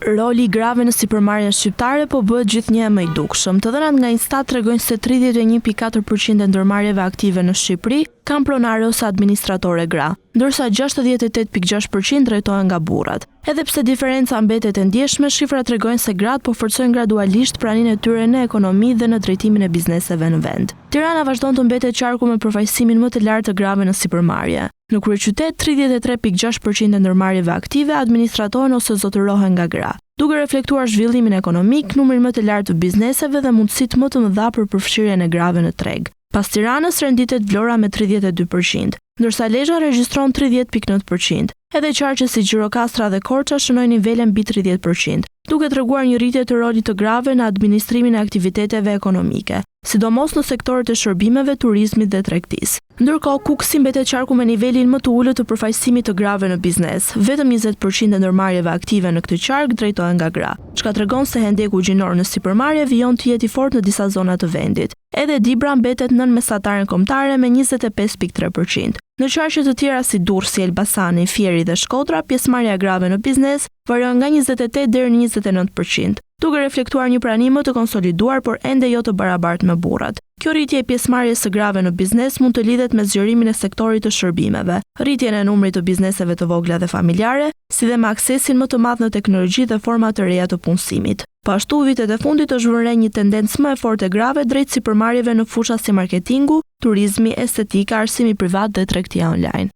Roli i grave në sipërmarrjen shqiptare po bëhet gjithnjë më i dukshëm. Të dhënat nga Instat tregojnë se 31.4% e ndërmarrjeve aktive në Shqipëri kanë pronare ose administratore gra, ndërsa 68.6% drejtohen nga burrat. Edhe pse diferenca mbetet e ndjeshme, shifrat tregojnë se gratë po forcojnë gradualisht praninë e tyre në ekonomi dhe në drejtimin e bizneseve në vend. Tirana vazhdon të mbetet qarku me përfaqësimin më të lartë të grave në sipërmarrje. Në kryeqytet, 33.6% e ndërmarrjeve aktive administratohen ose zotërohen nga gra, duke reflektuar zhvillimin ekonomik, numrin më të lartë të bizneseve dhe mundësitë më të mëdha për përfshirjen e grave në treg. Pas Tiranës renditet Vlora me 32%, ndërsa Lezhë regjistron 30.9%. Edhe qarqe si Gjirokastra dhe Korça shënojnë nivele mbi 30%, duke treguar një rritje të rolit të grave në administrimin e aktiviteteve ekonomike, sidomos në sektorët e shërbimeve, turizmit dhe tregtisë. Ndërkohë, Kuksi mbetet qarku me nivelin më të ulët të përfaqësimit të grave në biznes. Vetëm 20% e ndërmarrjeve aktive në këtë qark drejtohen nga gra, çka tregon se hendeku gjinor në sipërmarrje vijon të jetë i fortë në disa zona të vendit. Edhe Dibra mbetet nën mesataren kombëtare me 25.3%. Në qarqe të tjera si Durrësi, Elbasani, Fieri dhe Shkodra, pjesëmarrja e grave në biznes varion nga 28 deri në 29%, duke reflektuar një pranim më të konsoliduar, por ende jo të barabartë me burrat. Kjo rritje e pjesëmarrjes së grave në biznes mund të lidhet me zgjerimin e sektorit të shërbimeve, rritjen e numrit të bizneseve të vogla dhe familjare, si dhe me aksesin më të madh në teknologji dhe forma të reja të punësimit. Po ashtu, vitet e fundit është vënë re një tendencë më e fortë e grave drejt sipërmarrjeve në fusha si marketingu, turizmi, estetika, arsimi privat dhe tregtia online.